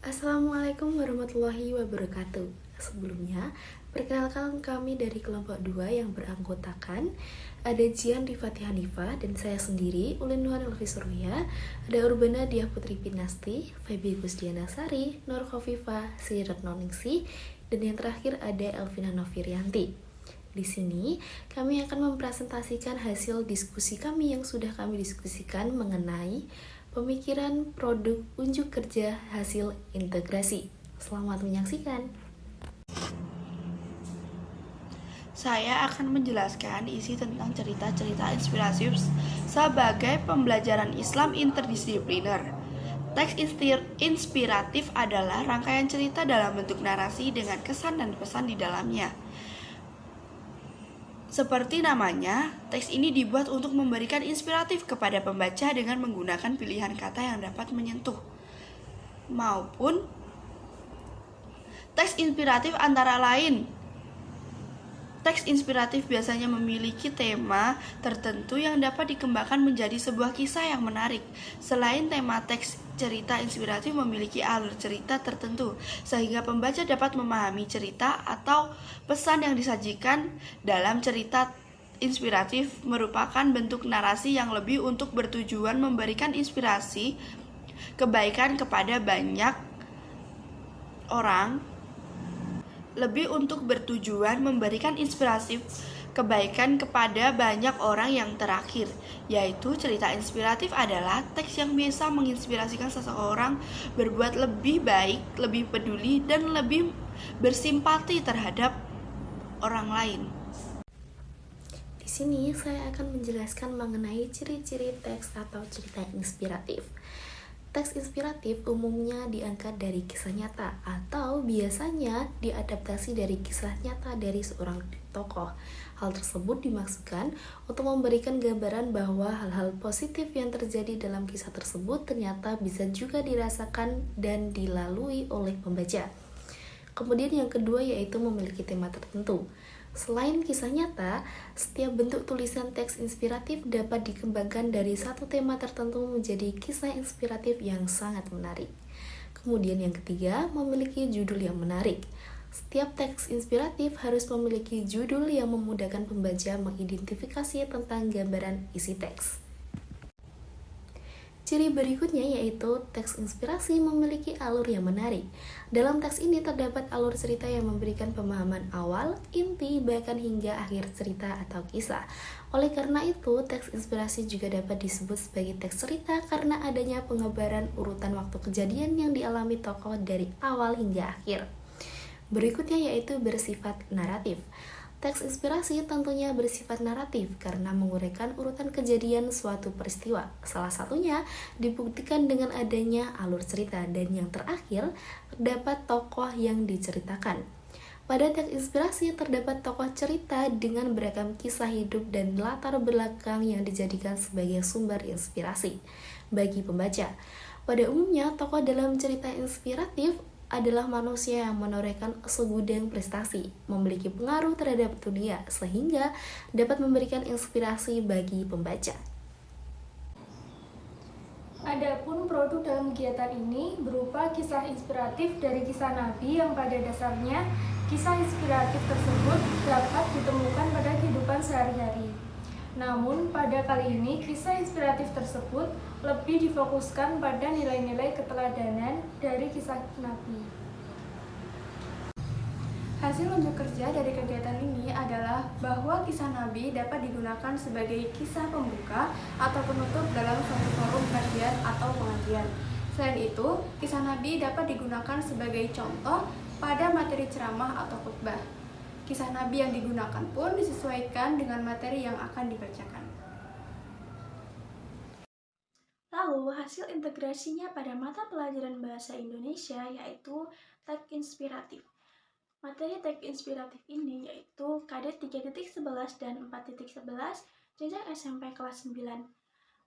Assalamualaikum warahmatullahi wabarakatuh. Sebelumnya, perkenalkan kami dari kelompok 2 yang beranggotakan ada Jian Rifati Hanifah dan saya sendiri, Ulin Nuhan Elvi Surya, ada Urbana Diah Putri Pinasti, Febi Gusdiana Sari, Nur Khofifa, Sri Retnoningsi, dan yang terakhir ada Elvina Novirianti. Di sini, kami akan mempresentasikan hasil diskusi kami yang sudah kami diskusikan mengenai pemikiran produk unjuk kerja hasil integrasi. Selamat menyaksikan. Saya akan menjelaskan isi tentang cerita-cerita inspiratif sebagai pembelajaran Islam interdisipliner. Teks inspiratif adalah rangkaian cerita dalam bentuk narasi dengan kesan dan pesan di dalamnya. Seperti namanya, teks ini dibuat untuk memberikan inspiratif kepada pembaca dengan menggunakan pilihan kata yang dapat menyentuh. Maupun teks inspiratif antara lain. Teks inspiratif biasanya memiliki tema tertentu yang dapat dikembangkan menjadi sebuah kisah yang menarik. Selain tema, teks cerita inspiratif memiliki alur cerita tertentu, sehingga pembaca dapat memahami cerita atau pesan yang disajikan dalam cerita. Inspiratif merupakan bentuk narasi yang lebih untuk bertujuan memberikan inspirasi kebaikan kepada banyak orang. Lebih untuk bertujuan memberikan inspirasi kebaikan kepada banyak orang. Yang terakhir, yaitu cerita inspiratif adalah teks yang bisa menginspirasikan seseorang berbuat lebih baik, lebih peduli, dan lebih bersimpati terhadap orang lain. Di sini saya akan menjelaskan mengenai ciri-ciri teks atau cerita inspiratif. Teks inspiratif umumnya diangkat dari kisah nyata atau biasanya diadaptasi dari kisah nyata dari seorang tokoh. Hal tersebut dimaksudkan untuk memberikan gambaran bahwa hal-hal positif yang terjadi dalam kisah tersebut ternyata bisa juga dirasakan dan dilalui oleh pembaca. Kemudian yang kedua yaitu memiliki tema tertentu. Selain kisah nyata, setiap bentuk tulisan teks inspiratif dapat dikembangkan dari satu tema tertentu menjadi kisah inspiratif yang sangat menarik. Kemudian yang ketiga, memiliki judul yang menarik. Setiap teks inspiratif harus memiliki judul yang memudahkan pembaca mengidentifikasi tentang gambaran isi teks. Ciri berikutnya yaitu teks inspirasi memiliki alur yang menarik. Dalam teks ini terdapat alur cerita yang memberikan pemahaman awal, inti, bahkan hingga akhir cerita atau kisah. Oleh karena itu, teks inspirasi juga dapat disebut sebagai teks cerita karena adanya pengabaran urutan waktu kejadian yang dialami tokoh dari awal hingga akhir. Berikutnya yaitu bersifat naratif. Teks inspirasi tentunya bersifat naratif karena menguraikan urutan kejadian suatu peristiwa. Salah satunya dibuktikan dengan adanya alur cerita dan yang terakhir terdapat tokoh yang diceritakan. Pada teks inspirasi terdapat tokoh cerita dengan beragam kisah hidup dan latar belakang yang dijadikan sebagai sumber inspirasi bagi pembaca. Pada umumnya, tokoh dalam cerita inspiratif adalah manusia yang menorehkan segudang prestasi, memiliki pengaruh terhadap dunia, sehingga dapat memberikan inspirasi bagi pembaca. Adapun produk dalam kegiatan ini berupa kisah inspiratif dari kisah Nabi yang pada dasarnya kisah inspiratif tersebut dapat ditemukan pada kehidupan sehari-hari. Namun pada kali ini kisah inspiratif tersebut lebih difokuskan pada nilai-nilai keteladanan dari kisah Nabi. Hasil unjuk kerja dari kegiatan ini adalah bahwa kisah Nabi dapat digunakan sebagai kisah pembuka atau penutup dalam suatu forum kajian atau pengajian. Selain itu, kisah Nabi dapat digunakan sebagai contoh pada materi ceramah atau khutbah. Kisah Nabi yang digunakan pun disesuaikan dengan materi yang akan dibacakan. Lalu, hasil integrasinya pada mata pelajaran bahasa Indonesia yaitu teks inspiratif. Materi teks inspiratif ini yaitu KD 3.11 dan 4.11 jenjang SMP kelas 9.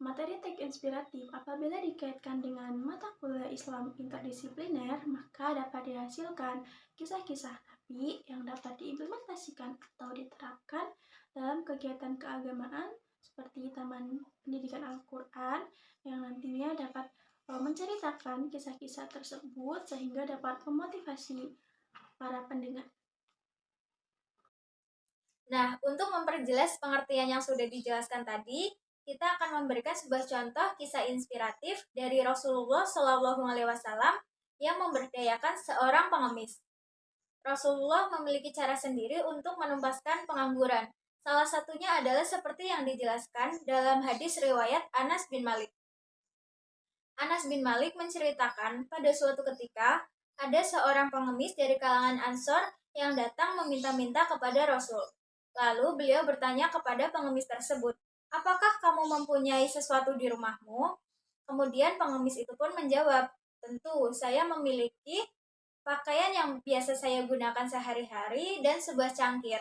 Materi teks inspiratif apabila dikaitkan dengan mata kuliah Islam interdisipliner, maka dapat dihasilkan kisah-kisah Nabi yang dapat diimplementasikan atau diterapkan dalam kegiatan keagamaan seperti Taman Pendidikan Al-Quran yang nantinya dapat menceritakan kisah-kisah tersebut sehingga dapat memotivasi para pendengar. Nah, untuk memperjelas pengertian yang sudah dijelaskan tadi, kita akan memberikan sebuah contoh kisah inspiratif dari Rasulullah Shallallahu Alaihi Wasallam yang memberdayakan seorang pengemis. Rasulullah memiliki cara sendiri untuk menuntaskan pengangguran. Salah satunya adalah seperti yang dijelaskan dalam hadis riwayat Anas bin Malik. Anas bin Malik menceritakan pada suatu ketika ada seorang pengemis dari kalangan Ansor yang datang meminta-minta kepada Rasul. Lalu beliau bertanya kepada pengemis tersebut, "Apakah kamu mempunyai sesuatu di rumahmu?" Kemudian pengemis itu pun menjawab, "Tentu, saya memiliki pakaian yang biasa saya gunakan sehari-hari dan sebuah cangkir."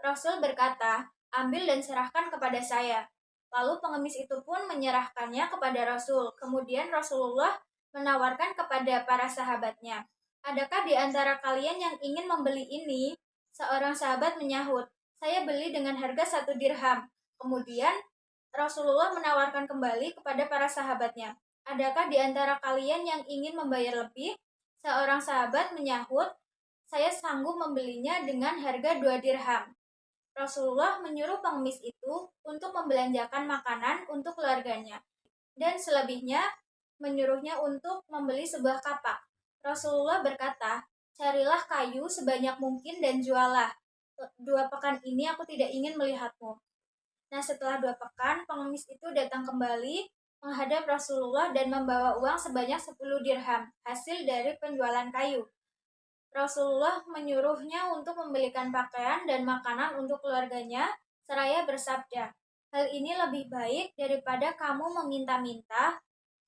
Rasul berkata, "Ambil dan serahkan kepada saya." Lalu pengemis itu pun menyerahkannya kepada Rasul. Kemudian Rasulullah menawarkan kepada para sahabatnya, "Adakah di antara kalian yang ingin membeli ini?" Seorang sahabat menyahut, "Saya beli dengan harga 1 dirham." Kemudian Rasulullah menawarkan kembali kepada para sahabatnya, "Adakah di antara kalian yang ingin membayar lebih?" Seorang sahabat menyahut, "Saya sanggup membelinya dengan harga 2 dirham." Rasulullah menyuruh pengemis itu untuk membelanjakan makanan untuk keluarganya, dan selebihnya menyuruhnya untuk membeli sebuah kapak. Rasulullah berkata, "Carilah kayu sebanyak mungkin dan jualah. 2 pekan ini aku tidak ingin melihatmu." Nah, setelah 2 pekan, pengemis itu datang kembali menghadap Rasulullah dan membawa uang sebanyak 10 dirham, hasil dari penjualan kayu. Rasulullah menyuruhnya untuk membelikan pakaian dan makanan untuk keluarganya, seraya bersabda, "Hal ini lebih baik daripada kamu meminta-minta,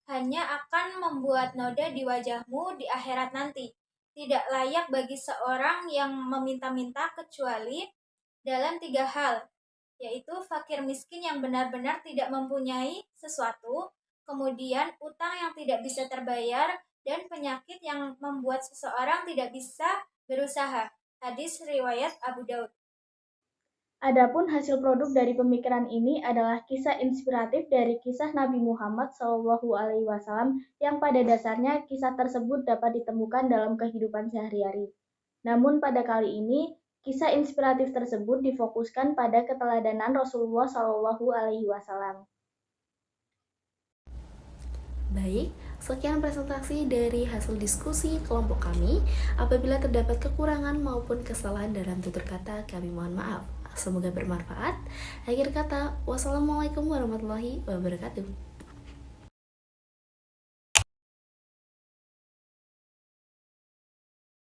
hanya akan membuat noda di wajahmu di akhirat nanti. Tidak layak bagi seorang yang meminta-minta kecuali dalam 3 hal, yaitu fakir miskin yang benar-benar tidak mempunyai sesuatu, kemudian utang yang tidak bisa terbayar, dan penyakit yang membuat seseorang tidak bisa berusaha." Hadis riwayat Abu Daud. Adapun hasil produk dari pemikiran ini adalah kisah inspiratif dari kisah Nabi Muhammad SAW yang pada dasarnya kisah tersebut dapat ditemukan dalam kehidupan sehari-hari. Namun pada kali ini, kisah inspiratif tersebut difokuskan pada keteladanan Rasulullah SAW. Baik, sekian presentasi dari hasil diskusi kelompok kami. Apabila terdapat kekurangan maupun kesalahan dalam tutur kata, kami mohon maaf. Semoga bermanfaat. Akhir kata, wassalamualaikum warahmatullahi wabarakatuh.